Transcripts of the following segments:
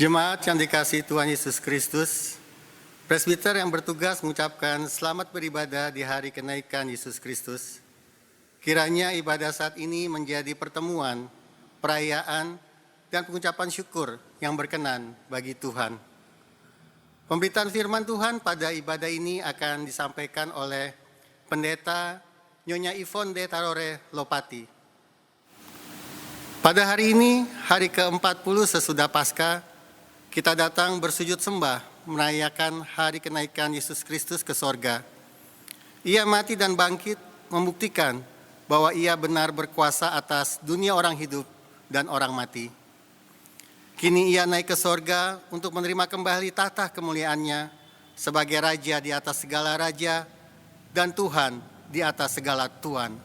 Jemaat yang dikasihi Tuhan Yesus Kristus, presbiter yang bertugas mengucapkan selamat beribadah di hari kenaikan Yesus Kristus. Kiranya ibadah saat ini menjadi pertemuan, perayaan, dan pengucapan syukur yang berkenan bagi Tuhan. Pemberitaan firman Tuhan pada ibadah ini akan disampaikan oleh Pendeta Nyonya Yvonne de Tarore Lopati. Pada hari ini, hari ke-40 sesudah Paskah, kita datang bersujud sembah merayakan hari kenaikan Yesus Kristus ke sorga. Ia mati dan bangkit membuktikan bahwa ia benar berkuasa atas dunia orang hidup dan orang mati. Kini ia naik ke sorga untuk menerima kembali tahta kemuliaannya sebagai Raja di atas segala raja dan Tuhan di atas segala Tuhan.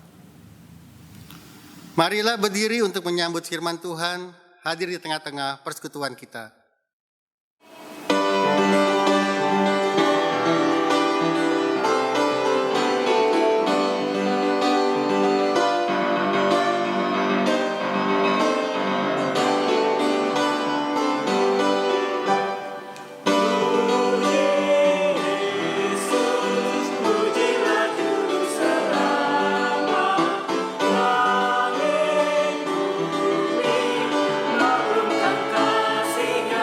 Marilah berdiri untuk menyambut firman Tuhan hadir di tengah-tengah persekutuan kita. Kasih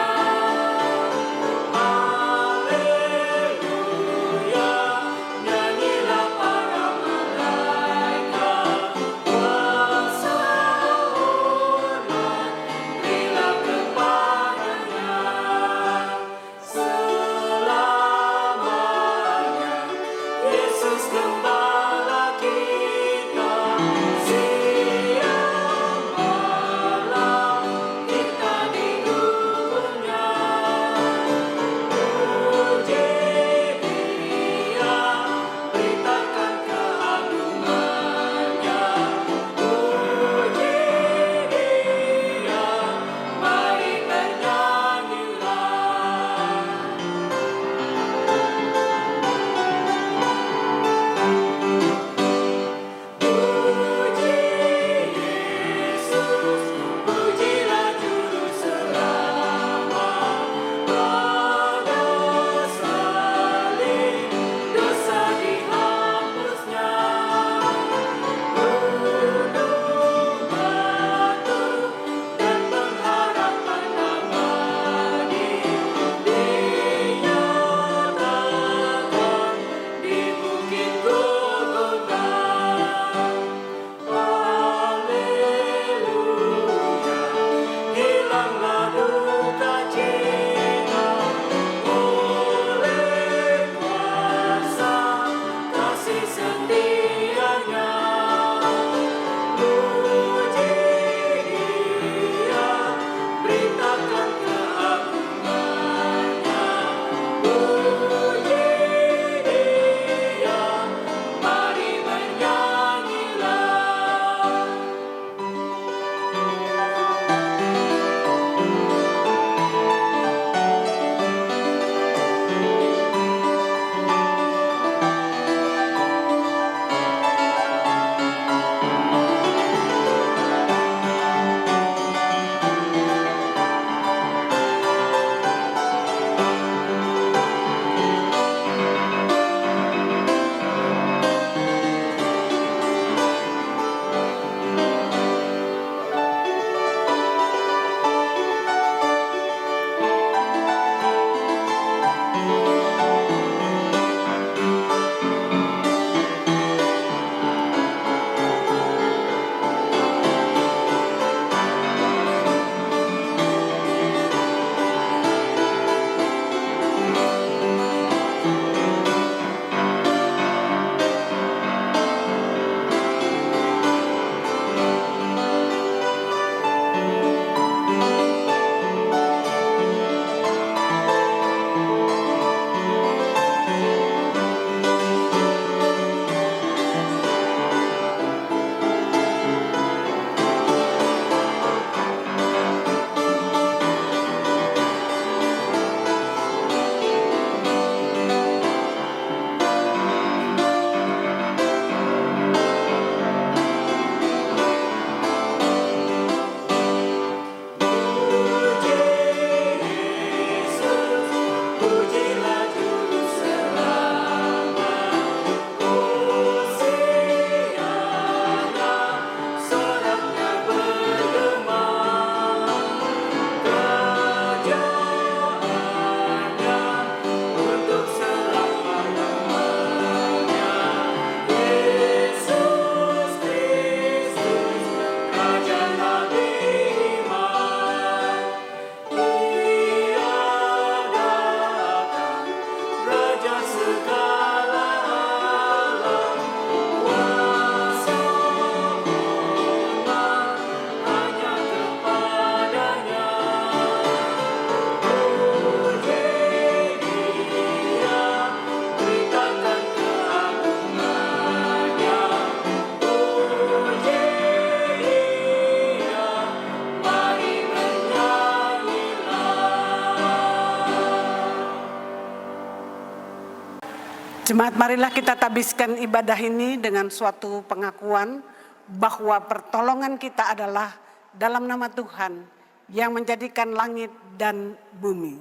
Jemaat, marilah kita tabiskan ibadah ini dengan suatu pengakuan bahwa pertolongan kita adalah dalam nama Tuhan yang menjadikan langit dan bumi.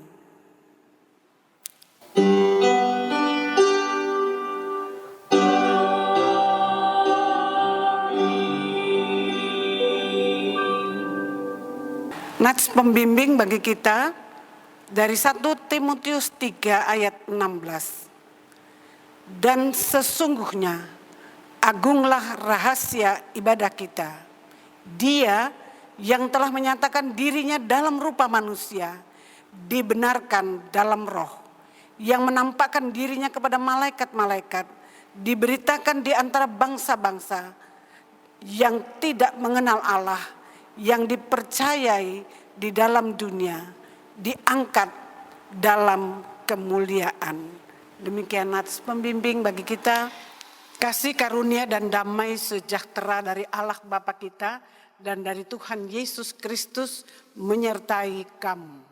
Nats pembimbing bagi kita dari 1 Timotius 3 ayat 16. Dan sesungguhnya agunglah rahasia ibadah kita. Dia yang telah menyatakan dirinya dalam rupa manusia, dibenarkan dalam roh, yang menampakkan dirinya kepada malaikat-malaikat, diberitakan di antara bangsa-bangsa yang tidak mengenal Allah, yang dipercayai di dalam dunia, diangkat dalam kemuliaan. Demikian nats pembimbing bagi kita. Kasih karunia dan damai sejahtera dari Allah Bapa kita dan dari Tuhan Yesus Kristus menyertai kamu.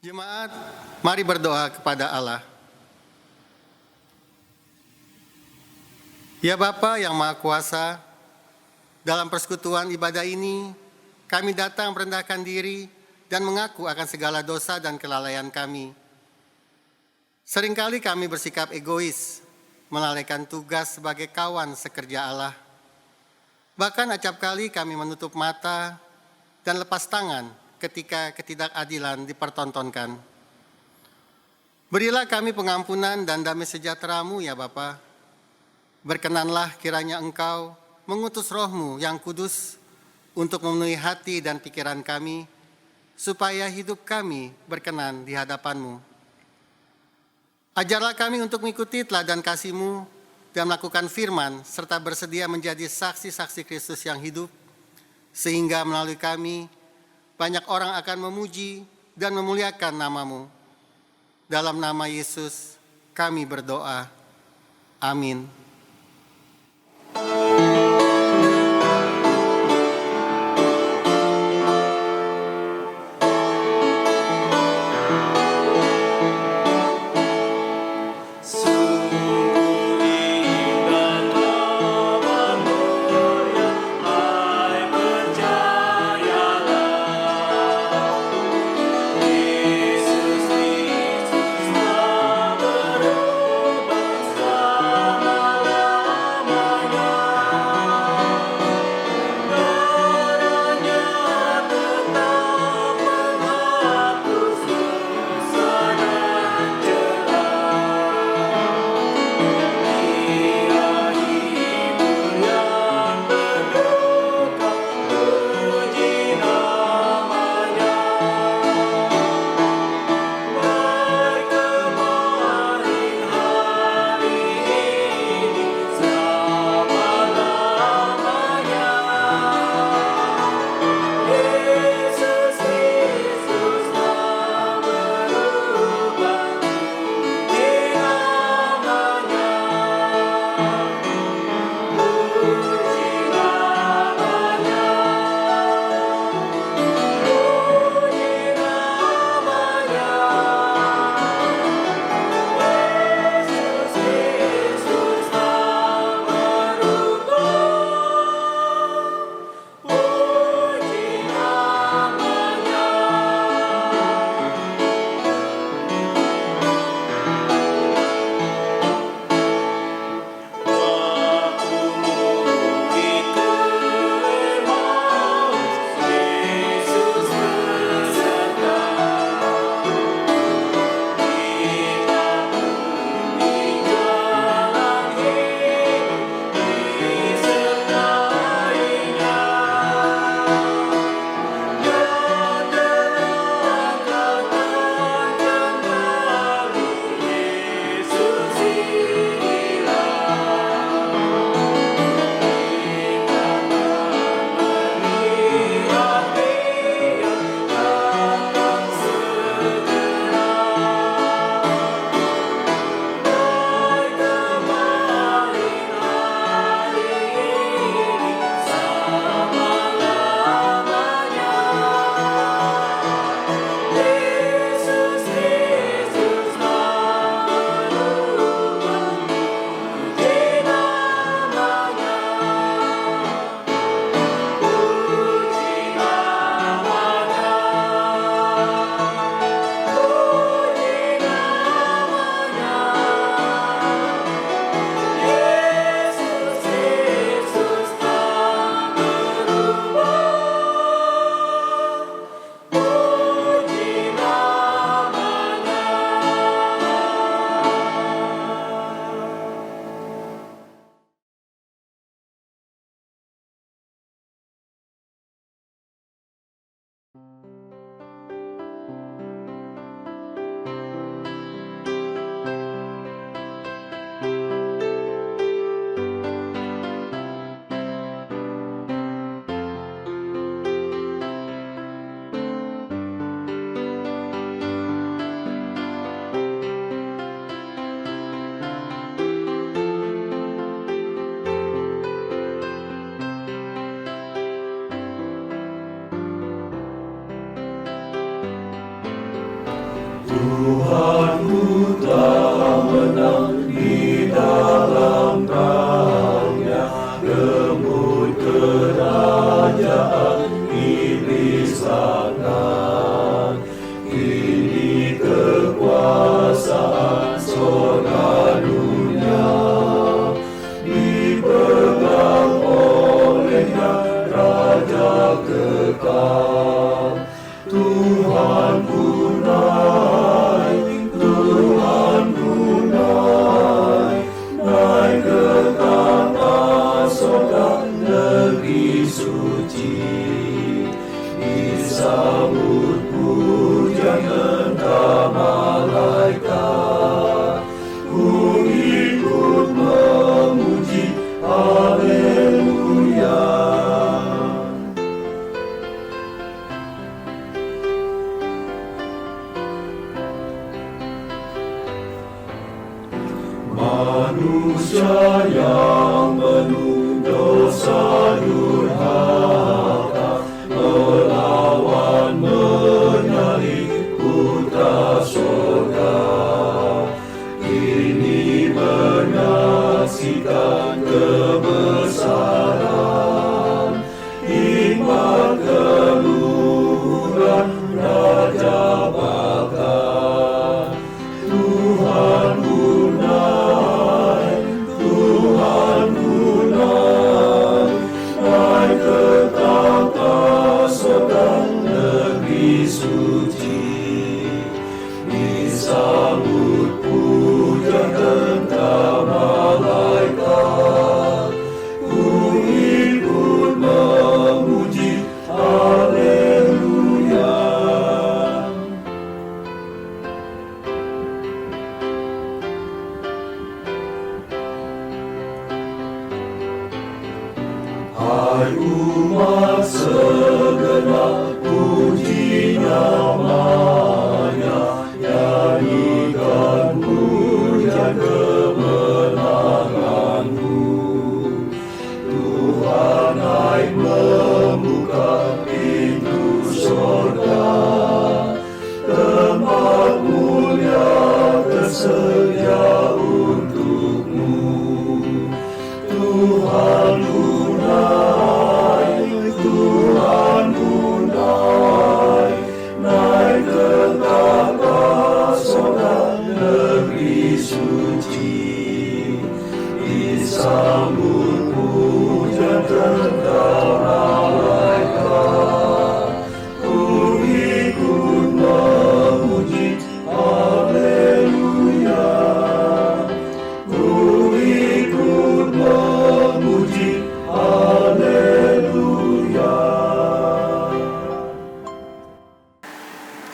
Jemaat, mari berdoa kepada Allah. Ya Bapa yang Maha Kuasa, dalam persekutuan ibadah ini, kami datang merendahkan diri dan mengaku akan segala dosa dan kelalaian kami. Seringkali kami bersikap egois, melalaikan tugas sebagai kawan sekerja Allah. Bahkan acap kali kami menutup mata dan lepas tangan ketika ketidakadilan dipertontonkan. Berilah kami pengampunan dan damai sejahtera-Mu ya Bapa. Berkenanlah kiranya Engkau mengutus Roh-Mu yang kudus untuk memenuhi hati dan pikiran kami, supaya hidup kami berkenan di hadapan-Mu. Ajarlah kami untuk mengikuti teladan kasih-Mu dan melakukan firman, serta bersedia menjadi saksi-saksi Kristus yang hidup, sehingga melalui kami banyak orang akan memuji dan memuliakan nama-Mu. Dalam nama Yesus kami berdoa. Amin. Yesus tak berubah selama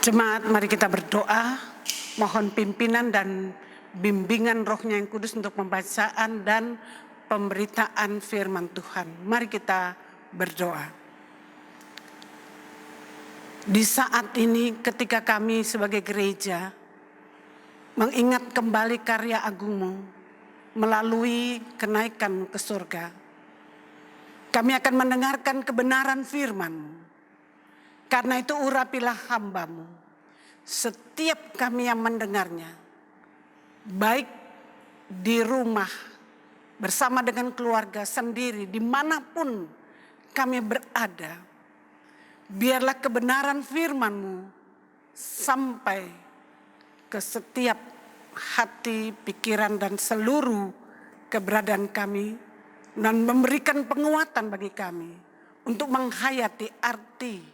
Jemaat, mari kita berdoa, mohon pimpinan dan bimbingan Roh-Nya yang kudus untuk pembacaan dan pemberitaan firman Tuhan. Mari kita berdoa. Di saat ini ketika kami sebagai gereja mengingat kembali karya agung-Mu melalui kenaikan ke surga, kami akan mendengarkan kebenaran firman-Mu. Karena itu urapilah hamba-Mu, setiap kami yang mendengarnya, baik di rumah, bersama dengan keluarga sendiri, dimanapun kami berada. Biarlah kebenaran firman-Mu sampai ke setiap hati, pikiran, dan seluruh keberadaan kami, dan memberikan penguatan bagi kami untuk menghayati arti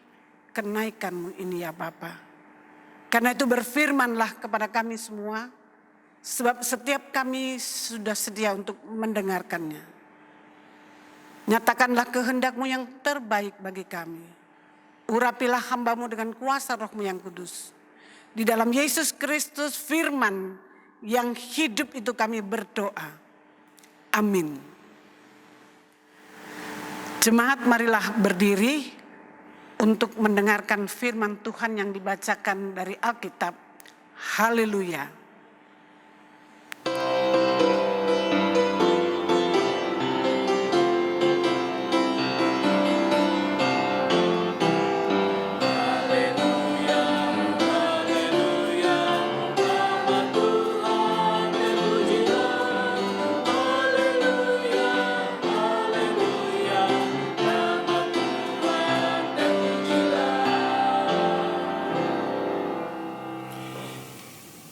kenaikan-Mu ini ya Bapa. Karena itu berfirmanlah kepada kami semua, sebab setiap kami sudah sedia untuk mendengarkannya. Nyatakanlah kehendak-Mu yang terbaik bagi kami. Urapilah hamba-Mu dengan kuasa Roh-Mu yang kudus. Di dalam Yesus Kristus firman yang hidup itu kami berdoa. Amin. Jemaat, marilah berdiri untuk mendengarkan firman Tuhan yang dibacakan dari Alkitab. Haleluya.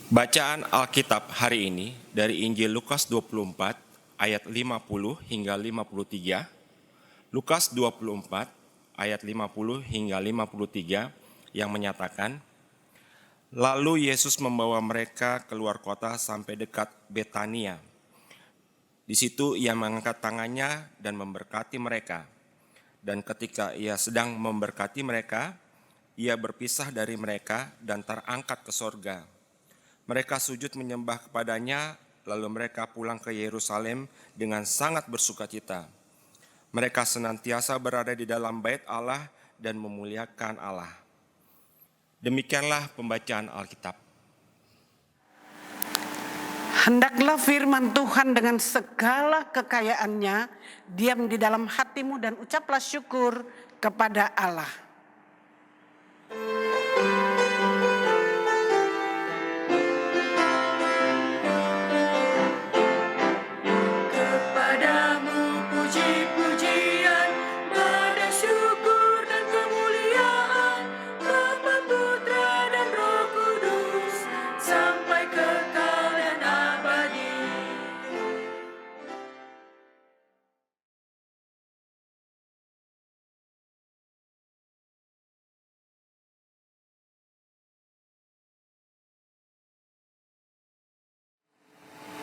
Bacaan Alkitab hari ini dari Injil Lukas 24 ayat 50 hingga 53, Lukas 24 ayat 50 hingga 53 yang menyatakan, lalu Yesus membawa mereka keluar kota sampai dekat Betania. Di situ ia mengangkat tangannya dan memberkati mereka. Dan ketika ia sedang memberkati mereka, ia berpisah dari mereka dan terangkat ke sorga. Mereka sujud menyembah kepadanya, lalu mereka pulang ke Yerusalem dengan sangat bersukacita. Mereka senantiasa berada di dalam bait Allah dan memuliakan Allah. Demikianlah pembacaan Alkitab. Hendaklah firman Tuhan dengan segala kekayaannya diam di dalam hatimu dan ucaplah syukur kepada Allah.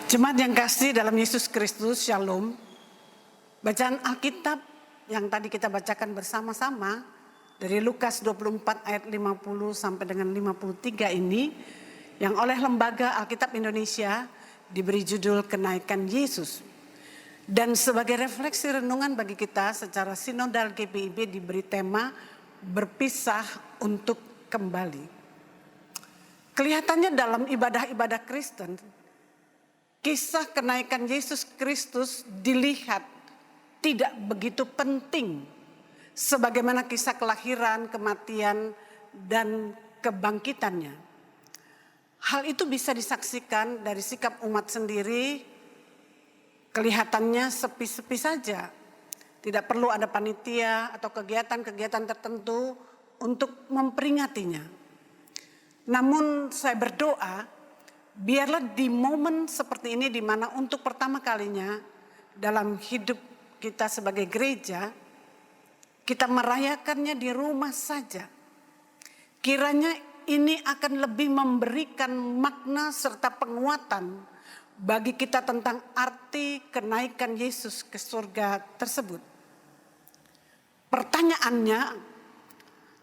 Jemaat yang kasih dalam Yesus Kristus, Shalom. Bacaan Alkitab yang tadi kita bacakan bersama-sama dari Lukas 24 ayat 50 sampai dengan 53 ini, yang oleh Lembaga Alkitab Indonesia diberi judul Kenaikan Yesus. Dan sebagai refleksi renungan bagi kita secara sinodal GPIB diberi tema berpisah untuk kembali. Kelihatannya dalam ibadah-ibadah Kristen, kisah kenaikan Yesus Kristus dilihat tidak begitu penting sebagaimana kisah kelahiran, kematian, dan kebangkitannya. Hal itu bisa disaksikan dari sikap umat sendiri, kelihatannya sepi-sepi saja. Tidak perlu ada panitia atau kegiatan-kegiatan tertentu untuk memperingatinya. Namun saya berdoa, biarlah di momen seperti ini di mana untuk pertama kalinya dalam hidup kita sebagai gereja, kita merayakannya di rumah saja. Kiranya ini akan lebih memberikan makna serta penguatan bagi kita tentang arti kenaikan Yesus ke surga tersebut. Pertanyaannya,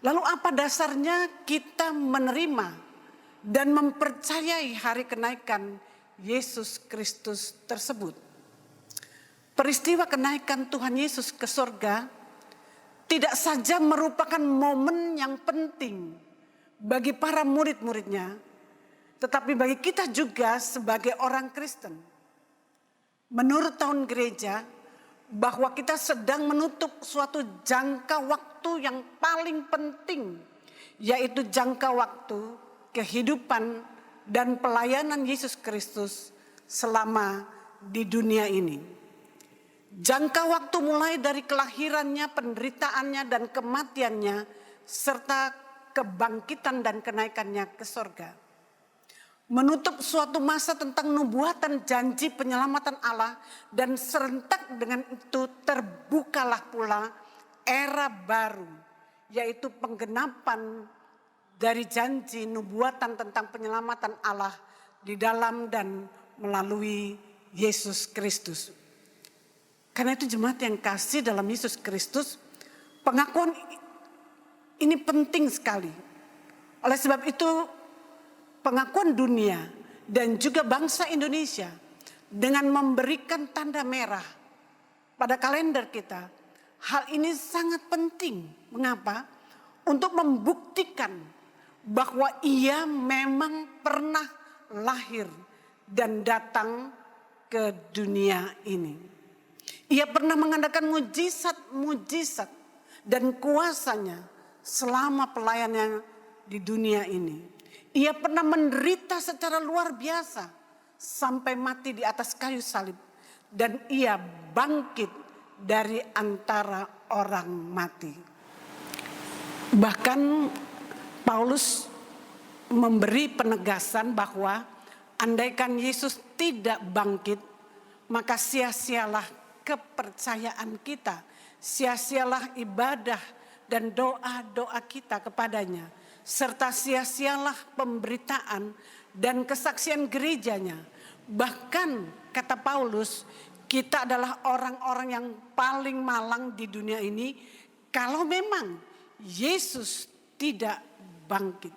lalu apa dasarnya kita menerima dan mempercayai hari kenaikan Yesus Kristus tersebut? Peristiwa kenaikan Tuhan Yesus ke surga tidak saja merupakan momen yang penting bagi para murid-muridnya, tetapi bagi kita juga sebagai orang Kristen. Menurut tahun gereja, bahwa kita sedang menutup suatu jangka waktu yang paling penting, yaitu jangka waktu kehidupan dan pelayanan Yesus Kristus selama di dunia ini. Jangka waktu mulai dari kelahirannya, penderitaannya, dan kematiannya, serta kebangkitan dan kenaikannya ke surga. Menutup suatu masa tentang nubuatan janji penyelamatan Allah, dan serentak dengan itu terbukalah pula era baru, yaitu penggenapan dari janji nubuatan tentang penyelamatan Allah di dalam dan melalui Yesus Kristus. Karena itu jemaat yang kasih dalam Yesus Kristus, pengakuan ini penting sekali. Oleh sebab itu pengakuan dunia dan juga bangsa Indonesia dengan memberikan tanda merah pada kalender kita, hal ini sangat penting. Mengapa? Untuk membuktikan bahwa ia memang pernah lahir dan datang ke dunia ini. Ia pernah mengadakan mujizat-mujizat dan kuasanya selama pelayanannya di dunia ini. Ia pernah menderita secara luar biasa sampai mati di atas kayu salib. Dan ia bangkit dari antara orang mati. Bahkan Paulus memberi penegasan bahwa andaikan Yesus tidak bangkit, maka sia-sialah kepercayaan kita, sia-sialah ibadah dan doa-doa kita kepadanya, serta sia-sialah pemberitaan dan kesaksian gerejanya. Bahkan kata Paulus, kita adalah orang-orang yang paling malang di dunia ini kalau memang Yesus tidak bangkit.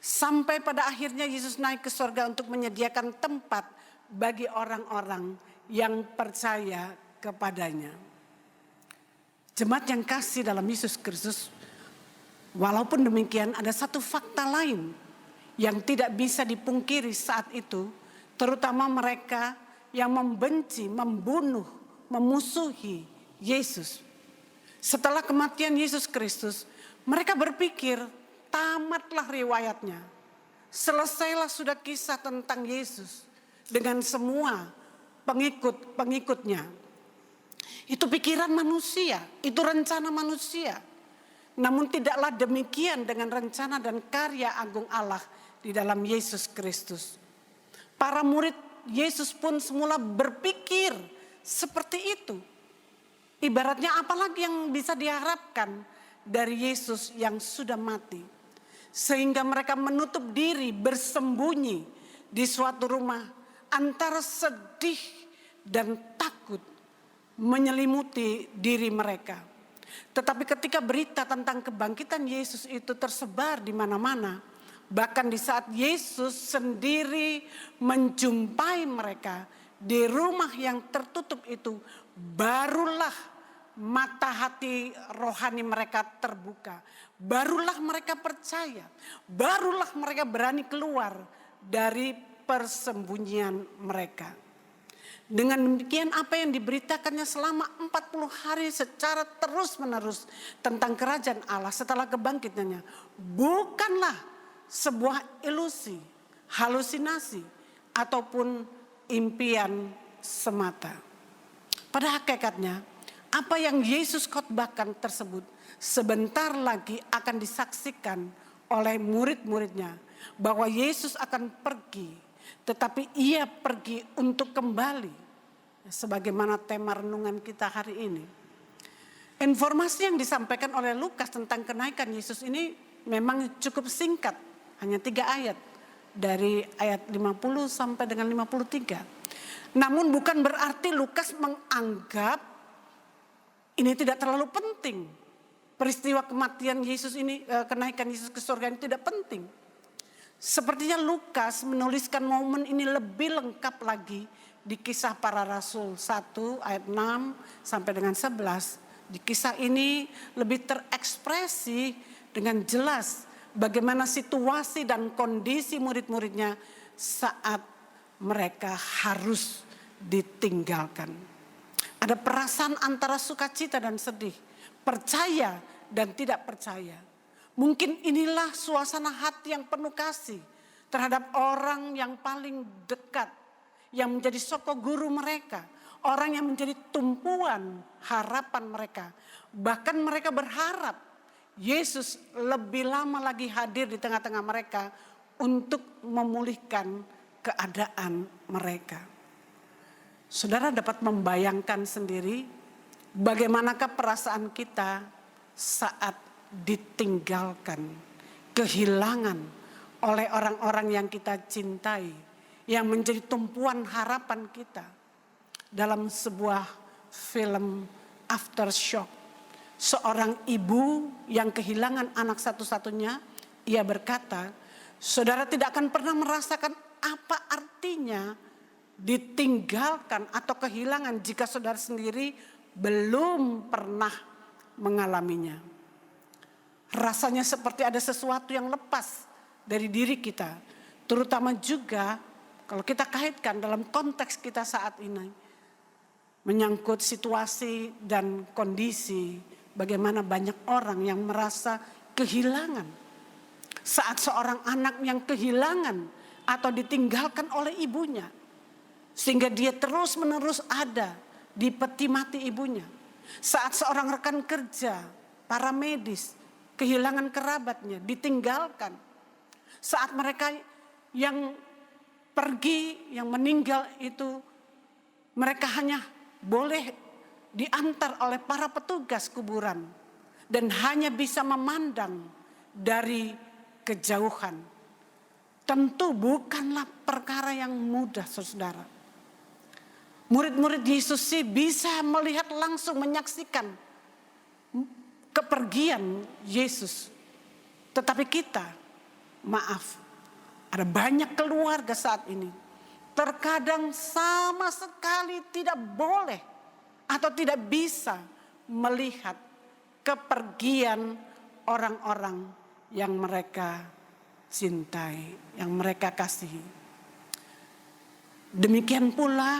Sampai pada akhirnya Yesus naik ke surga untuk menyediakan tempat bagi orang-orang yang percaya kepadanya. Jemaat yang kasih dalam Yesus Kristus, walaupun demikian ada satu fakta lain yang tidak bisa dipungkiri saat itu, terutama mereka yang membenci, membunuh, memusuhi Yesus. Setelah kematian Yesus Kristus, mereka berpikir, tamatlah riwayatnya. Selesailah sudah kisah tentang Yesus dengan semua pengikut-pengikutnya. Itu pikiran manusia, itu rencana manusia. Namun tidaklah demikian dengan rencana dan karya agung Allah di dalam Yesus Kristus. Para murid Yesus pun semula berpikir seperti itu. Ibaratnya apalagi yang bisa diharapkan dari Yesus yang sudah mati. Sehingga mereka menutup diri bersembunyi di suatu rumah antara sedih dan takut menyelimuti diri mereka. Tetapi ketika berita tentang kebangkitan Yesus itu tersebar di mana-mana, bahkan di saat Yesus sendiri menjumpai mereka di rumah yang tertutup itu, barulah mata hati rohani mereka terbuka. Barulah mereka percaya. Barulah mereka berani keluar dari persembunyian mereka. Dengan demikian apa yang diberitakannya selama 40 hari secara terus menerus tentang kerajaan Allah setelah kebangkitannya bukanlah sebuah ilusi, halusinasi, ataupun impian semata. Pada hakikatnya, apa yang Yesus khotbahkan tersebut sebentar lagi akan disaksikan oleh murid-muridnya. Bahwa Yesus akan pergi, tetapi ia pergi untuk kembali. Sebagaimana tema renungan kita hari ini. Informasi yang disampaikan oleh Lukas tentang kenaikan Yesus ini memang cukup singkat. Hanya 3 ayat. Dari ayat 50 sampai dengan 53. Namun bukan berarti Lukas menganggap ini tidak terlalu penting. Peristiwa kematian Yesus ini, kenaikan Yesus ke surga ini tidak penting. Sepertinya Lukas menuliskan momen ini lebih lengkap lagi di Kisah Para Rasul 1 ayat 6 sampai dengan 11. Di kisah ini lebih terekspresi dengan jelas bagaimana situasi dan kondisi murid-muridnya saat mereka harus ditinggalkan. Ada perasaan antara sukacita dan sedih, percaya dan tidak percaya. Mungkin inilah suasana hati yang penuh kasih terhadap orang yang paling dekat, yang menjadi soko guru mereka, orang yang menjadi tumpuan harapan mereka. Bahkan mereka berharap Yesus lebih lama lagi hadir di tengah-tengah mereka untuk memulihkan keadaan mereka. Saudara dapat membayangkan sendiri bagaimanakah perasaan kita saat ditinggalkan, kehilangan oleh orang-orang yang kita cintai, yang menjadi tumpuan harapan kita. Dalam sebuah film Aftershock, seorang ibu yang kehilangan anak satu-satunya, ia berkata, saudara tidak akan pernah merasakan apa artinya ditinggalkan atau kehilangan jika saudara sendiri belum pernah mengalaminya. Rasanya seperti ada sesuatu yang lepas dari diri kita, terutama juga kalau kita kaitkan dalam konteks kita saat ini, menyangkut situasi dan kondisi bagaimana banyak orang yang merasa kehilangan. Saat seorang anak yang kehilangan atau ditinggalkan oleh ibunya, sehingga dia terus menerus ada di peti mati ibunya. Saat seorang rekan kerja, para medis, kehilangan kerabatnya, ditinggalkan. Saat mereka yang pergi, yang meninggal itu, mereka hanya boleh diantar oleh para petugas kuburan dan hanya bisa memandang dari kejauhan. Tentu bukanlah perkara yang mudah, saudara. Murid-murid Yesus sih bisa melihat langsung, menyaksikan kepergian Yesus. Tetapi kita, maaf, ada banyak keluarga saat ini terkadang sama sekali tidak boleh atau tidak bisa melihat kepergian orang-orang yang mereka cintai, yang mereka kasihi. Demikian pula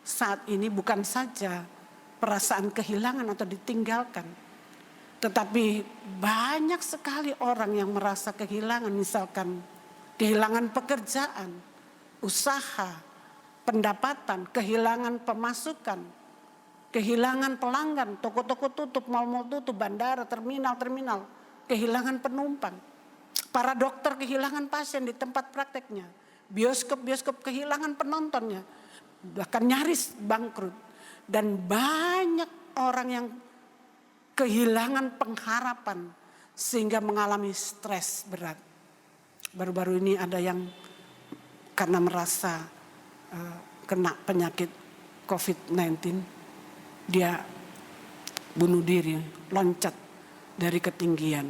saat ini bukan saja perasaan kehilangan atau ditinggalkan, tetapi banyak sekali orang yang merasa kehilangan, misalkan kehilangan pekerjaan, usaha, pendapatan, kehilangan pemasukan, kehilangan pelanggan, toko-toko tutup, mal-mal tutup, bandara, terminal, kehilangan penumpang. Para dokter kehilangan pasien di tempat prakteknya, bioskop kehilangan penontonnya, bahkan nyaris bangkrut. Dan banyak orang yang kehilangan pengharapan sehingga mengalami stres berat. Baru-baru ini ada yang karena merasa kena penyakit COVID-19, dia bunuh diri, loncat dari ketinggian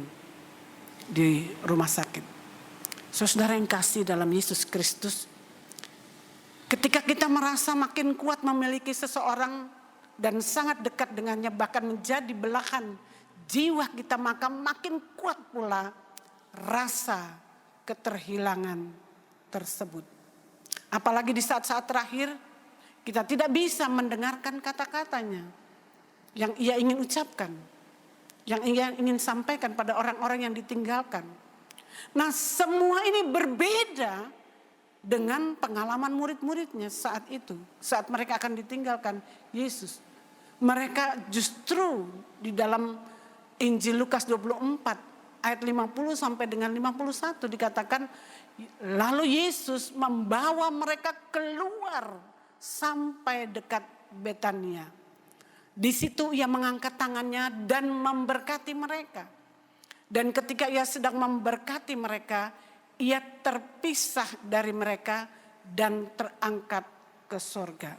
di rumah sakit. Saudara yang kasih dalam Yesus Kristus, ketika kita merasa makin kuat memiliki seseorang dan sangat dekat dengannya, bahkan menjadi belahan jiwa kita, maka makin kuat pula rasa keterhilangan tersebut. Apalagi di saat-saat terakhir, kita tidak bisa mendengarkan kata-katanya yang ia ingin ucapkan, yang ia ingin sampaikan pada orang-orang yang ditinggalkan. Nah, semua ini berbeda dengan pengalaman murid-muridnya saat itu, saat mereka akan ditinggalkan Yesus. Mereka justru di dalam Injil Lukas 24 ayat 50 sampai dengan 51 dikatakan, lalu Yesus membawa mereka keluar sampai dekat Betania. Di situ ia mengangkat tangannya dan memberkati mereka. Dan ketika ia sedang memberkati mereka, ia terpisah dari mereka dan terangkat ke sorga.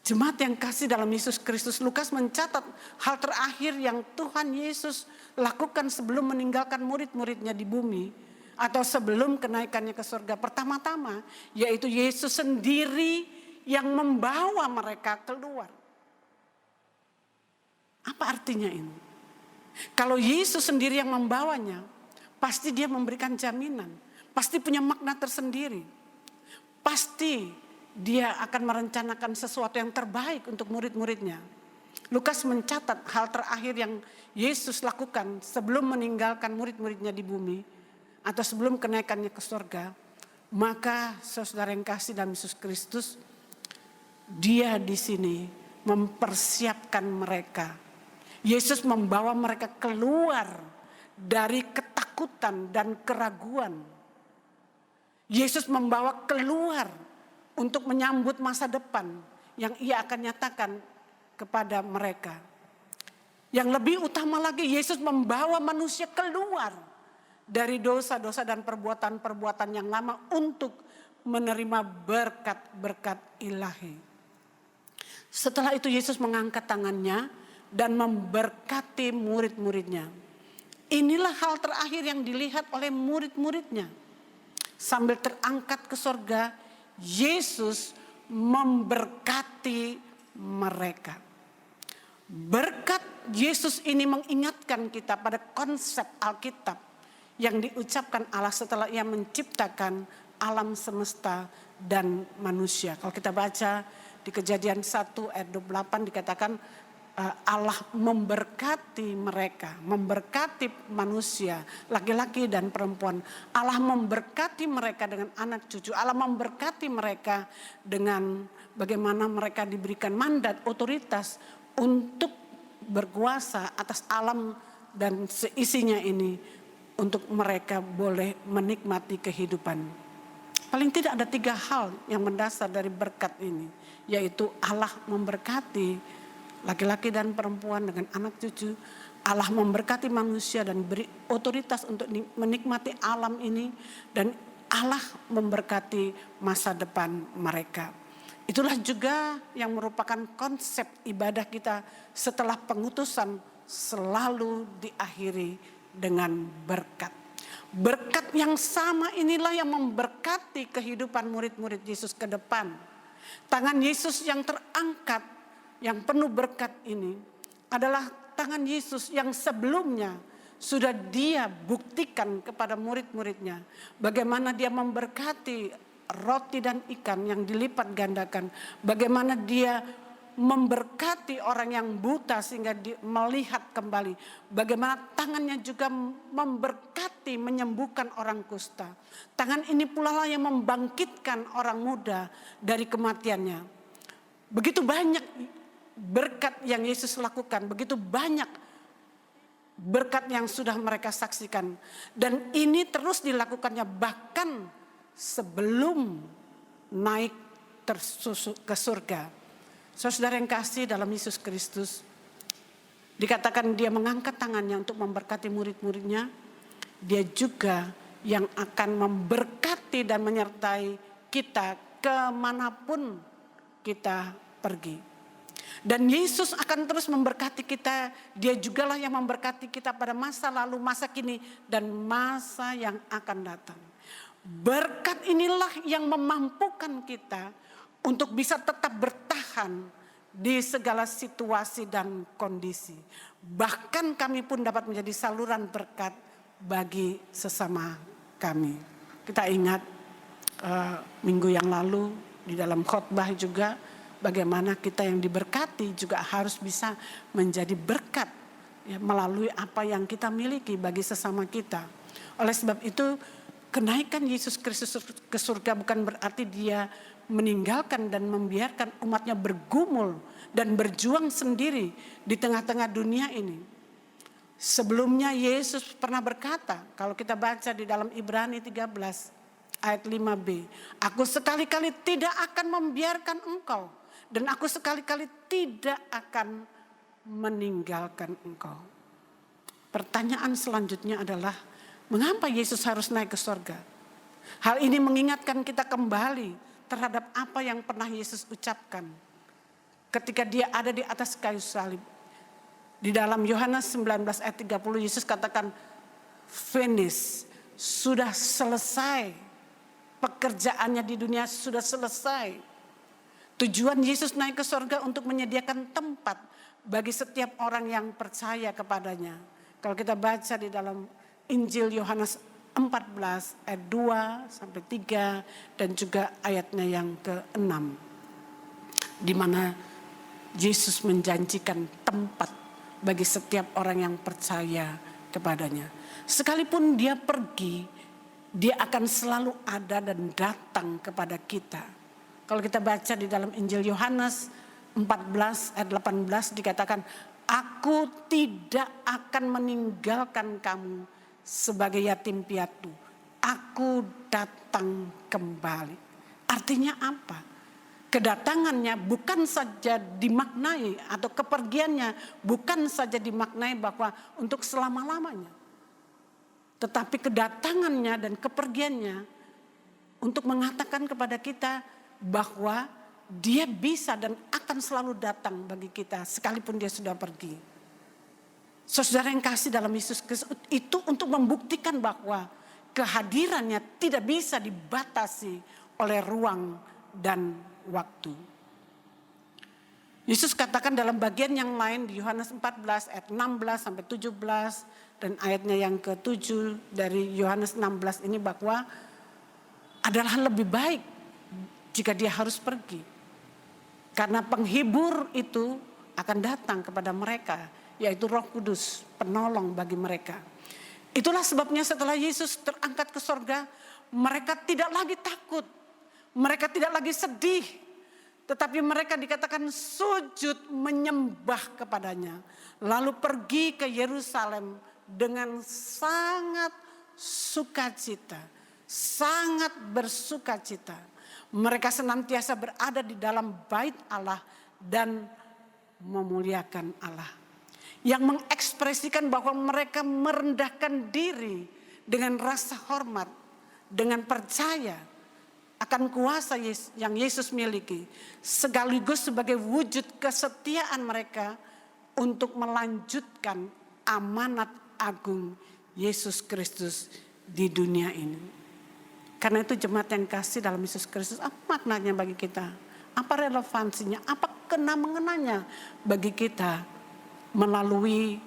Jemaat yang kasih dalam Yesus Kristus, Lukas mencatat hal terakhir yang Tuhan Yesus lakukan sebelum meninggalkan murid-muridnya di bumi atau sebelum kenaikannya ke sorga. Pertama-tama yaitu Yesus sendiri yang membawa mereka keluar. Apa artinya ini? Kalau Yesus sendiri yang membawanya, pasti dia memberikan jaminan, pasti punya makna tersendiri. Pasti dia akan merencanakan sesuatu yang terbaik untuk murid-muridnya. Lukas mencatat hal terakhir yang Yesus lakukan sebelum meninggalkan murid-muridnya di bumi atau sebelum kenaikannya ke surga. Maka saudara yang kasih dalam Yesus Kristus, dia di sini mempersiapkan mereka. Yesus membawa mereka keluar dari ketakutan dan keraguan. Yesus membawa keluar untuk menyambut masa depan yang ia akan nyatakan kepada mereka. Yang lebih utama lagi, Yesus membawa manusia keluar dari dosa-dosa dan perbuatan-perbuatan yang lama untuk menerima berkat-berkat ilahi. Setelah itu Yesus mengangkat tangannya dan memberkati murid-muridnya. Inilah hal terakhir yang dilihat oleh murid-muridnya. Sambil terangkat ke sorga, Yesus memberkati mereka. Berkat Yesus ini mengingatkan kita pada konsep Alkitab yang diucapkan Allah setelah ia menciptakan alam semesta dan manusia. Kalau kita baca di Kejadian 1 ayat 28 dikatakan Allah memberkati mereka, memberkati manusia, laki-laki dan perempuan. Allah memberkati mereka dengan anak cucu. Allah memberkati mereka dengan bagaimana mereka diberikan mandat, otoritas untuk berkuasa atas alam dan seisinya ini untuk mereka boleh menikmati kehidupan. Paling tidak ada 3 hal yang mendasar dari berkat ini, yaitu Allah memberkati laki-laki dan perempuan dengan anak cucu, Allah memberkati manusia dan beri otoritas untuk menikmati alam ini, dan Allah memberkati masa depan mereka. Itulah juga yang merupakan konsep ibadah kita setelah pengutusan selalu diakhiri dengan berkat. Berkat yang sama inilah yang memberkati kehidupan murid-murid Yesus ke depan. Tangan Yesus yang terangkat, yang penuh berkat ini adalah tangan Yesus yang sebelumnya sudah dia buktikan kepada murid-muridnya. Bagaimana dia memberkati roti dan ikan yang dilipat gandakan. Bagaimana dia memberkati orang yang buta sehingga melihat kembali. Bagaimana tangannya juga memberkati, menyembuhkan orang kusta. Tangan ini pula lah yang membangkitkan orang muda dari kematiannya. Begitu banyak berkat yang Yesus lakukan, begitu banyak berkat yang sudah mereka saksikan. Dan ini terus dilakukannya bahkan sebelum naik ke surga. Saudara yang kasih dalam Yesus Kristus, dikatakan dia mengangkat tangannya untuk memberkati murid-muridnya. Dia juga yang akan memberkati dan menyertai kita kemanapun kita pergi. Dan Yesus akan terus memberkati kita. Dia jugalah yang memberkati kita pada masa lalu, masa kini, dan masa yang akan datang. Berkat inilah yang memampukan kita untuk bisa tetap bertahan di segala situasi dan kondisi. Bahkan kami pun dapat menjadi saluran berkat bagi sesama kami. Kita ingat minggu yang lalu di dalam khotbah juga bagaimana kita yang diberkati juga harus bisa menjadi berkat ya, melalui apa yang kita miliki bagi sesama kita. Oleh sebab itu kenaikan Yesus Kristus ke surga bukan berarti dia meninggalkan dan membiarkan umatnya bergumul dan berjuang sendiri di tengah-tengah dunia ini. Sebelumnya Yesus pernah berkata, kalau kita baca di dalam Ibrani 13 ayat 5b, aku sekali-kali tidak akan membiarkan engkau dan aku sekali-kali tidak akan meninggalkan engkau. Pertanyaan selanjutnya adalah, mengapa Yesus harus naik ke surga? Hal ini mengingatkan kita kembali terhadap apa yang pernah Yesus ucapkan ketika dia ada di atas kayu salib. Di dalam Yohanes 19 ayat 30 Yesus katakan, finish, sudah selesai. Pekerjaannya di dunia sudah selesai. Tujuan Yesus naik ke surga untuk menyediakan tempat bagi setiap orang yang percaya kepadanya. Kalau kita baca di dalam Injil Yohanes 14 ayat 2 sampai 3 dan juga ayatnya yang ke-6. Di mana Yesus menjanjikan tempat bagi setiap orang yang percaya kepadanya. Sekalipun dia pergi, dia akan selalu ada dan datang kepada kita. Kalau kita baca di dalam Injil Yohanes 14 ayat 18 dikatakan, aku tidak akan meninggalkan kamu sebagai yatim piatu, aku datang kembali. Artinya apa? Kedatangannya bukan saja dimaknai atau kepergiannya bukan saja dimaknai bahwa untuk selama-lamanya. Tetapi kedatangannya dan kepergiannya untuk mengatakan kepada kita bahwa dia bisa dan akan selalu datang bagi kita sekalipun dia sudah pergi. Saudara yang kasih dalam Yesus Kristus itu untuk membuktikan bahwa kehadirannya tidak bisa dibatasi oleh ruang dan waktu. Yesus katakan dalam bagian yang lain di Yohanes 14 ayat 16 sampai 17 dan ayatnya yang ke-7 dari Yohanes 16 ini bahwa adalah lebih baik jika dia harus pergi. Karena penghibur itu akan datang kepada mereka, yaitu Roh Kudus, penolong bagi mereka. Itulah sebabnya setelah Yesus terangkat ke surga, mereka tidak lagi takut, mereka tidak lagi sedih, tetapi mereka dikatakan sujud menyembah kepadanya. Lalu pergi ke Yerusalem dengan sangat sukacita, sangat bersukacita. Mereka senantiasa berada di dalam bait Allah dan memuliakan Allah. Yang mengekspresikan bahwa mereka merendahkan diri dengan rasa hormat, dengan percaya akan kuasa yang Yesus miliki, sekaligus sebagai wujud kesetiaan mereka untuk melanjutkan amanat agung Yesus Kristus di dunia ini. Karena itu jemaat yang kasih dalam Yesus Kristus, apa maknanya bagi kita? Apa relevansinya? Apa kena-mengenanya bagi kita melalui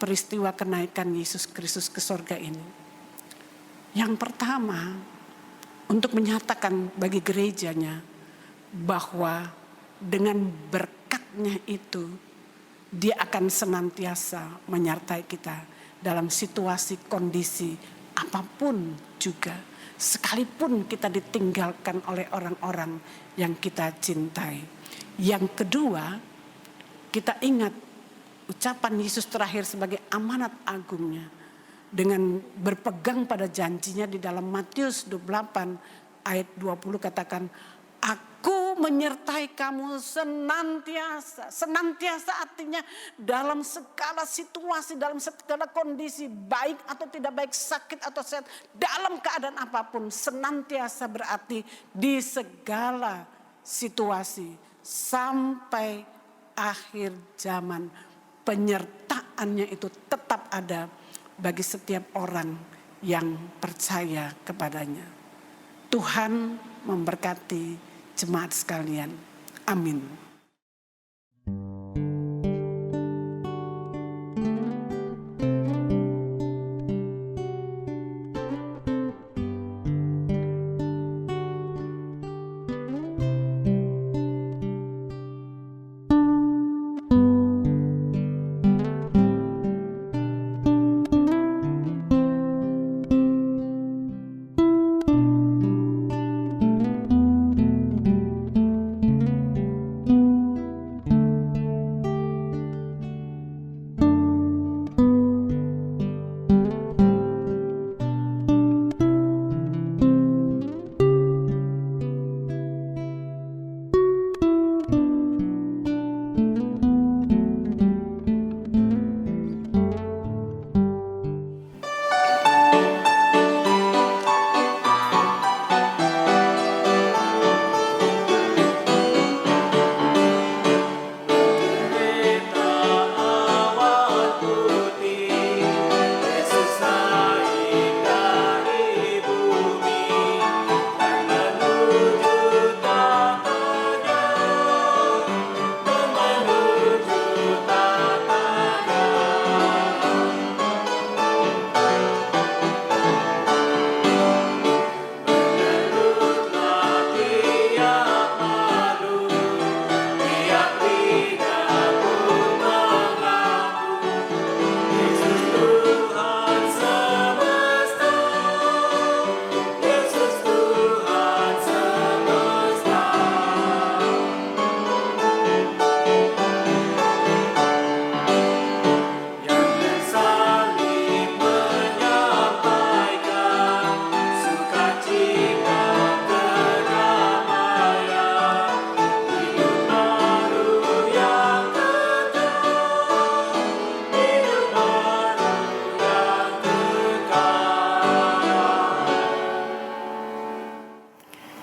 peristiwa kenaikan Yesus Kristus ke sorga ini? Yang pertama, untuk menyatakan bagi gerejanya bahwa dengan berkatnya itu Dia akan senantiasa menyertai kita dalam situasi kondisi apapun juga, sekalipun kita ditinggalkan oleh orang-orang yang kita cintai. Yang kedua, kita ingat ucapan Yesus terakhir sebagai amanat agungnya dengan berpegang pada janjinya di dalam Matius 28 ayat 20 katakan, aku menyertai kamu senantiasa. Senantiasa artinya dalam segala situasi, dalam segala kondisi, baik atau tidak baik, sakit atau sehat, dalam keadaan apapun, senantiasa berarti di segala situasi sampai akhir zaman. Penyertaannya itu tetap ada bagi setiap orang yang percaya kepadanya. Tuhan memberkati jemaat sekalian. Amin.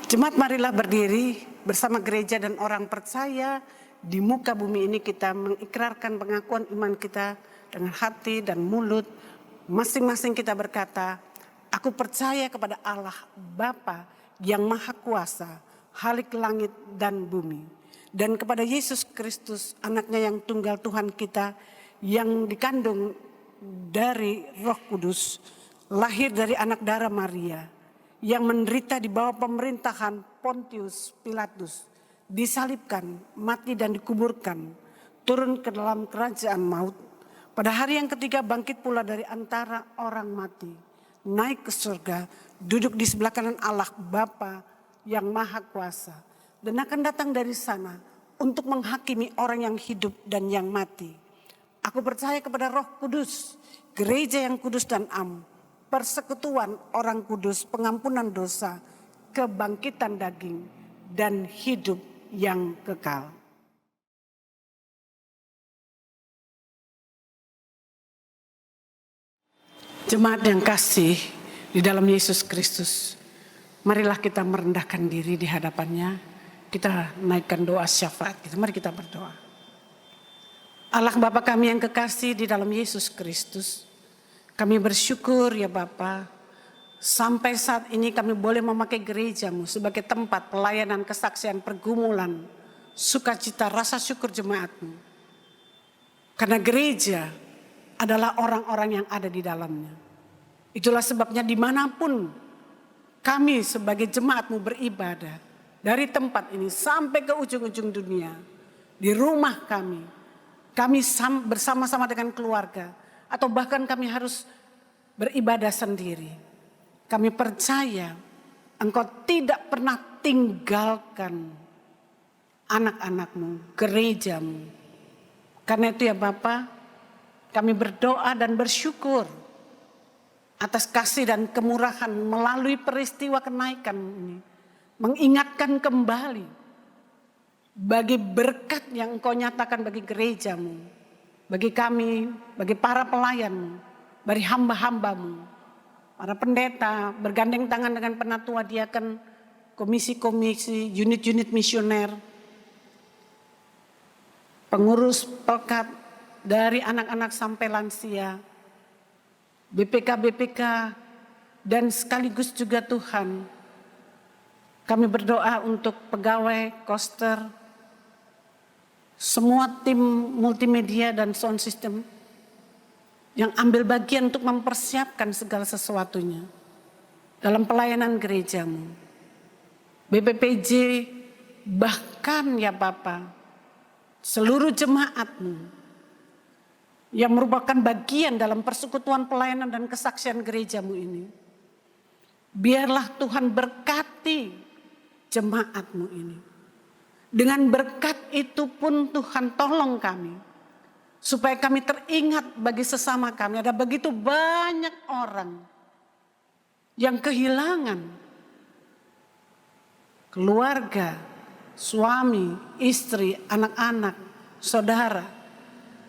Jemaat, marilah berdiri bersama gereja dan orang percaya di muka bumi ini. Kita mengikrarkan pengakuan iman kita dengan hati dan mulut. Masing-masing kita berkata, aku percaya kepada Allah Bapa yang Maha Kuasa, Khalik langit dan bumi, dan kepada Yesus Kristus, anaknya yang tunggal Tuhan kita, yang dikandung dari Roh Kudus, lahir dari anak darah Maria, yang menderita di bawah pemerintahan Pontius Pilatus, disalibkan, mati dan dikuburkan, turun ke dalam kerajaan maut. Pada hari yang ketiga bangkit pula dari antara orang mati, naik ke surga, duduk di sebelah kanan Allah Bapa yang Maha Kuasa, dan akan datang dari sana untuk menghakimi orang yang hidup dan yang mati. Aku percaya kepada Roh Kudus, gereja yang kudus dan am, persekutuan orang kudus, pengampunan dosa, kebangkitan daging, dan hidup yang kekal. Jemaat yang kasih di dalam Yesus Kristus, marilah kita merendahkan diri di hadapannya. Kita naikkan doa syafaat kita. Mari kita berdoa. Allah Bapa kami yang kekasih di dalam Yesus Kristus, kami bersyukur ya Bapa, sampai saat ini kami boleh memakai gereja-Mu sebagai tempat pelayanan, kesaksian, pergumulan, sukacita, rasa syukur jemaat-Mu. Karena gereja adalah orang-orang yang ada di dalamnya. Itulah sebabnya dimanapun kami sebagai jemaat-Mu beribadah, dari tempat ini sampai ke ujung-ujung dunia, di rumah kami bersama-sama dengan keluarga, atau bahkan kami harus beribadah sendiri. Kami percaya Engkau tidak pernah tinggalkan anak-anak-Mu, gereja-Mu. Karena itu ya Bapa, kami berdoa dan bersyukur atas kasih dan kemurahan melalui peristiwa kenaikan ini. Mengingatkan kembali bagi berkat yang Engkau nyatakan bagi gereja-Mu, bagi kami, bagi para pelayan-Mu, bagi hamba-hamba-Mu, para pendeta bergandeng tangan dengan penatua diaken, komisi-komisi, unit-unit misioner, pengurus pelkat dari anak-anak sampai lansia, BPK, dan sekaligus juga Tuhan, kami berdoa untuk pegawai, koster, semua tim multimedia dan sound system yang ambil bagian untuk mempersiapkan segala sesuatunya dalam pelayanan gereja-Mu. BPPJ, bahkan ya Bapa, seluruh jemaat-Mu yang merupakan bagian dalam persekutuan pelayanan dan kesaksian gereja-Mu ini. Biarlah Tuhan berkati jemaat-Mu ini. Dengan berkat itu pun Tuhan tolong kami, supaya kami teringat bagi sesama kami. Ada begitu banyak orang yang kehilangan keluarga, suami, istri, anak-anak, saudara,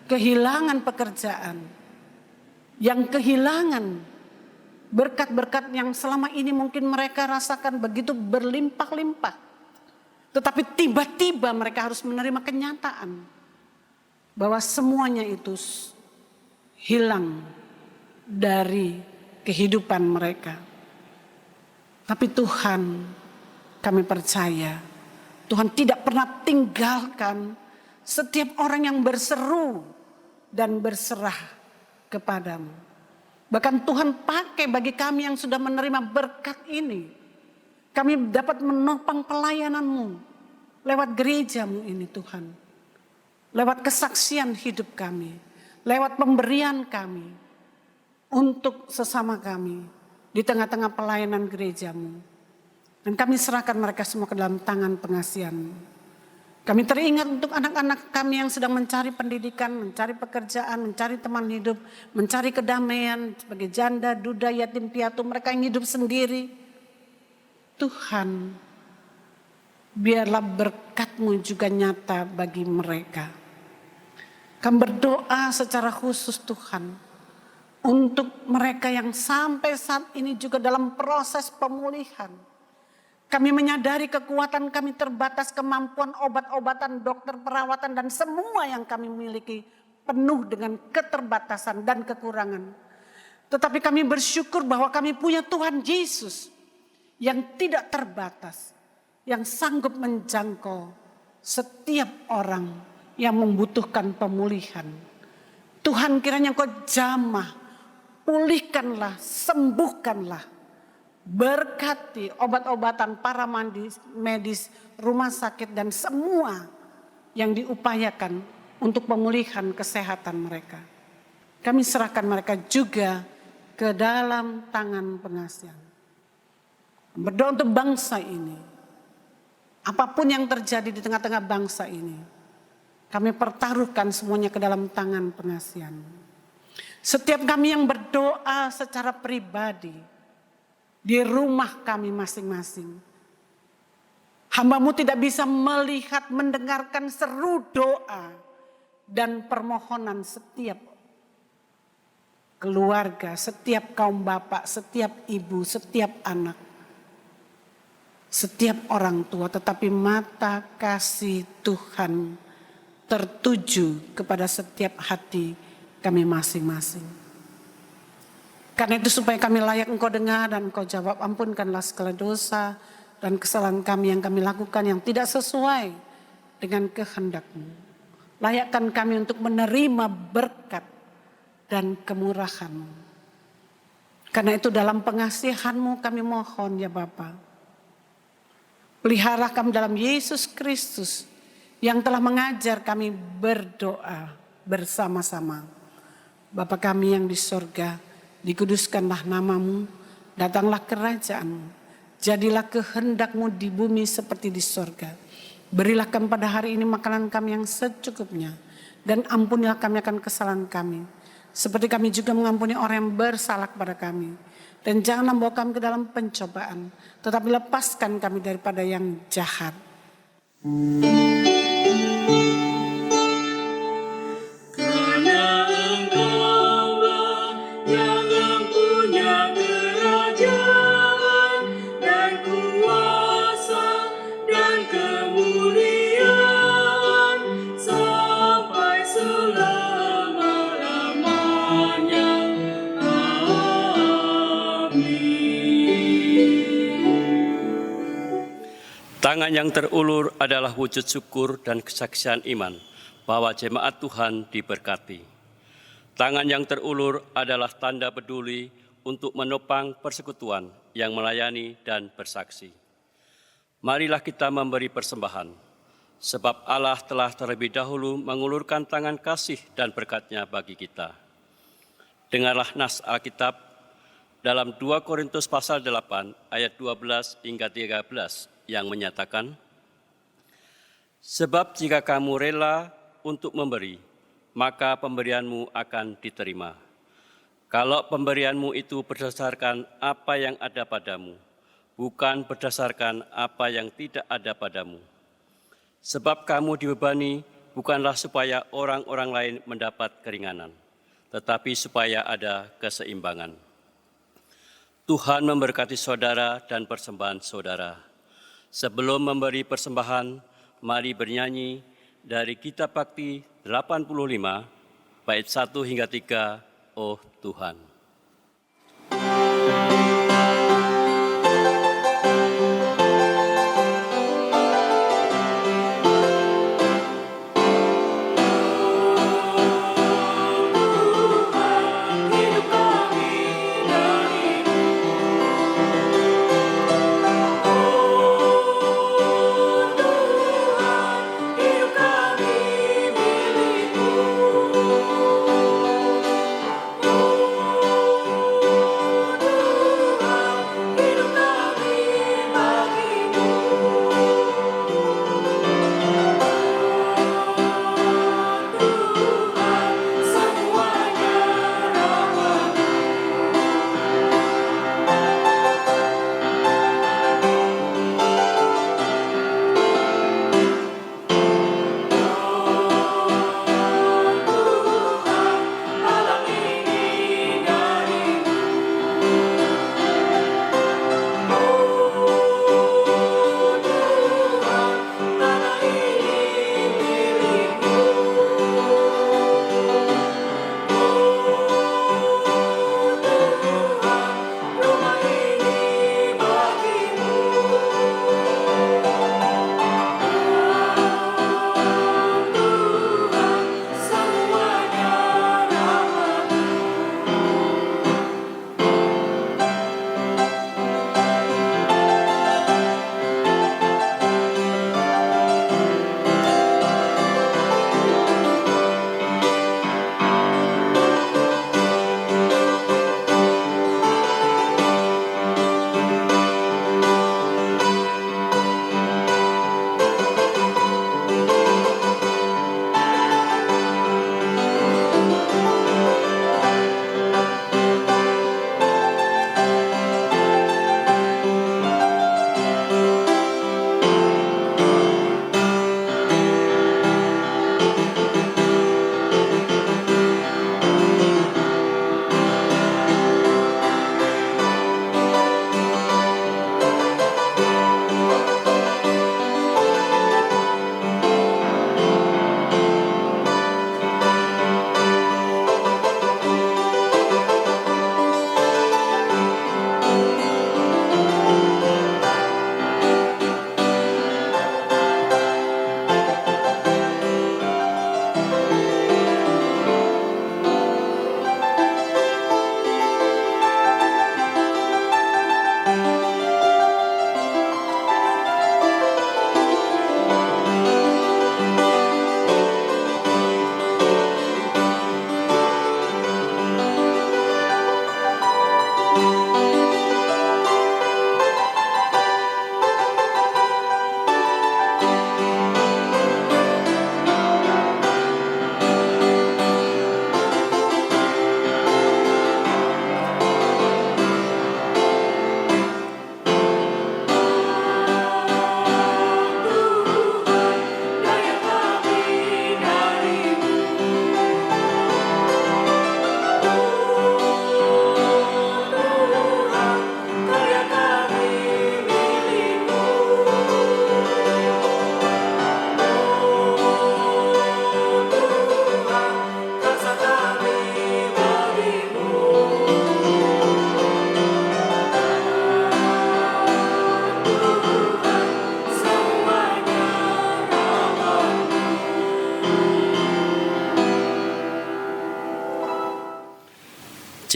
kehilangan pekerjaan, yang kehilangan berkat-berkat yang selama ini mungkin mereka rasakan begitu berlimpah-limpah. Tetapi tiba-tiba mereka harus menerima kenyataan bahwa semuanya itu hilang dari kehidupan mereka. Tapi Tuhan, kami percaya Tuhan tidak pernah tinggalkan setiap orang yang berseru dan berserah kepadamu. Bahkan Tuhan pakai bagi kami yang sudah menerima berkat ini, kami dapat menopang pelayanan-Mu lewat gereja-Mu ini Tuhan. Lewat kesaksian hidup kami, lewat pemberian kami untuk sesama kami di tengah-tengah pelayanan gereja-Mu. Dan kami serahkan mereka semua ke dalam tangan pengasihan-Mu. Kami teringat untuk anak-anak kami yang sedang mencari pendidikan, mencari pekerjaan, mencari teman hidup, mencari kedamaian sebagai janda, duda, yatim piatu, mereka yang hidup sendiri. Tuhan, biarlah berkat-Mu juga nyata bagi mereka. Kami berdoa secara khusus Tuhan, untuk mereka yang sampai saat ini juga dalam proses pemulihan. Kami menyadari kekuatan kami terbatas, kemampuan obat-obatan, dokter, perawatan, dan semua yang kami miliki penuh dengan keterbatasan dan kekurangan. Tetapi kami bersyukur bahwa kami punya Tuhan Yesus yang tidak terbatas, yang sanggup menjangkau setiap orang yang membutuhkan pemulihan. Tuhan, kiranya Engkau jamah, pulihkanlah, sembuhkanlah. Berkati obat-obatan, para medis, rumah sakit, dan semua yang diupayakan untuk pemulihan kesehatan mereka. Kami serahkan mereka juga ke dalam tangan pengasihan. Berdoa untuk bangsa ini. Apapun yang terjadi di tengah-tengah bangsa ini, kami pertaruhkan semuanya ke dalam tangan pengasihan. Setiap kami yang berdoa secara pribadi di rumah kami masing-masing. Hamba-Mu tidak bisa melihat, mendengarkan seru doa dan permohonan setiap keluarga, setiap kaum bapak, setiap ibu, setiap anak, setiap orang tua. Tetapi mata kasih Tuhan tertuju kepada setiap hati kami masing-masing. Karena itu supaya kami layak Engkau dengar dan Engkau jawab, ampunkanlah segala dosa dan kesalahan kami yang kami lakukan yang tidak sesuai dengan kehendak-Mu. Layakkan kami untuk menerima berkat dan kemurahan-Mu. Karena itu dalam pengasihan-Mu kami mohon ya Bapa. Pelihara kami dalam Yesus Kristus yang telah mengajar kami berdoa bersama-sama. Bapa kami yang di sorga, dikuduskanlah nama-Mu, datanglah kerajaan-Mu. Jadilah kehendak-Mu di bumi seperti di sorga. Berilah kami pada hari ini makanan kami yang secukupnya. Dan ampunilah kami akan kesalahan kami. Seperti kami juga mengampuni orang yang bersalah kepada kami. Dan jangan membawa kami ke dalam pencobaan. Tetapi lepaskan kami daripada yang jahat. Tangan yang terulur adalah wujud syukur dan kesaksian iman bahwa jemaat Tuhan diberkati. Tangan yang terulur adalah tanda peduli untuk menopang persekutuan yang melayani dan bersaksi. Marilah kita memberi persembahan, sebab Allah telah terlebih dahulu mengulurkan tangan kasih dan berkat-Nya bagi kita. Dengarlah nas Alkitab dalam 2 Korintus pasal 8 ayat 12 hingga 13 yang menyatakan, sebab jika kamu rela untuk memberi, maka pemberianmu akan diterima. Kalau pemberianmu itu berdasarkan apa yang ada padamu, bukan berdasarkan apa yang tidak ada padamu. Sebab kamu dibebani bukanlah supaya orang-orang lain mendapat keringanan, tetapi supaya ada keseimbangan. Tuhan memberkati saudara dan persembahan saudara. Sebelum memberi persembahan, mari bernyanyi dari Kitab Bakti 85, bait 1 hingga 3, Oh Tuhan. Oh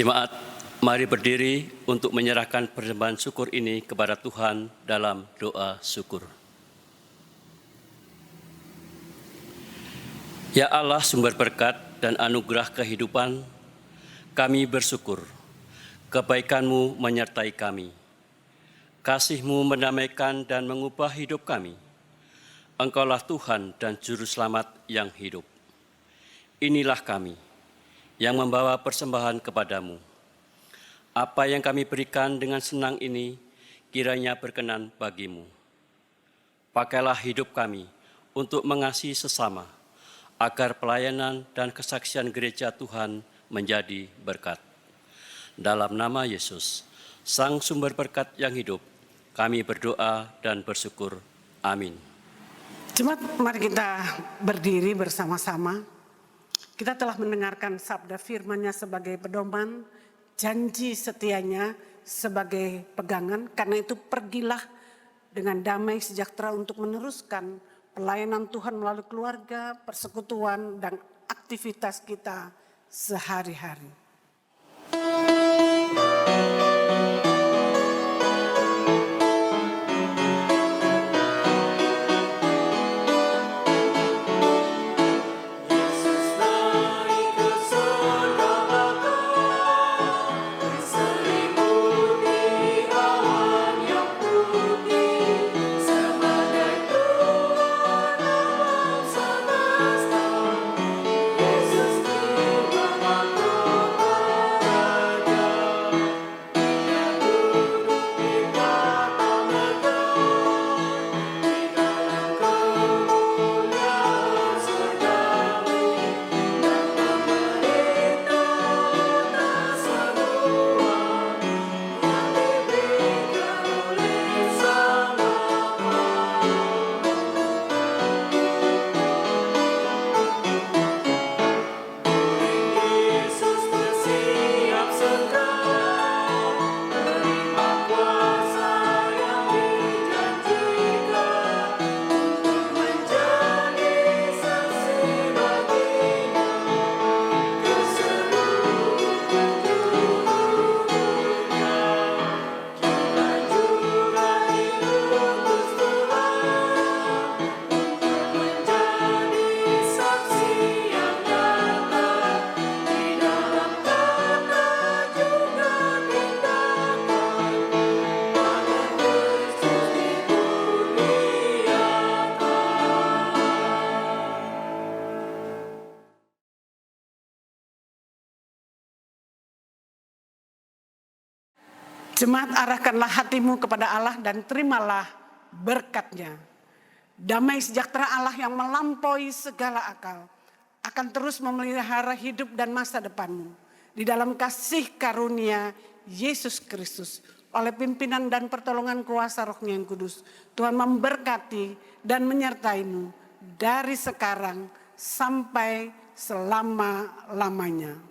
Jemaat, mari berdiri untuk menyerahkan persembahan syukur ini kepada Tuhan dalam doa syukur. Ya Allah, sumber berkat dan anugerah kehidupan, kami bersyukur kebaikan-Mu menyertai kami. Kasih-Mu mendamaikan dan mengubah hidup kami. Engkaulah Tuhan dan Juru Selamat yang hidup. Inilah kami yang membawa persembahan kepadamu. Apa yang kami berikan dengan senang ini kiranya berkenan bagimu. Pakailah hidup kami untuk mengasihi sesama, agar pelayanan dan kesaksian gereja Tuhan menjadi berkat. Dalam nama Yesus, Sang Sumber Berkat yang hidup, kami berdoa dan bersyukur. Amin. Jemaat, mari kita berdiri bersama-sama. Kita telah mendengarkan sabda firman-Nya sebagai pedoman, janji setianya sebagai pegangan. Karena itu pergilah dengan damai sejahtera untuk meneruskan pelayanan Tuhan melalui keluarga, persekutuan, dan aktivitas kita sehari-hari. Jemaat, arahkanlah hatimu kepada Allah dan terimalah berkat-Nya. Damai sejahtera Allah yang melampaui segala akal akan terus memelihara hidup dan masa depanmu. Di dalam kasih karunia Yesus Kristus, oleh pimpinan dan pertolongan kuasa Roh-Nya yang kudus, Tuhan memberkati dan menyertaimu dari sekarang sampai selama-lamanya.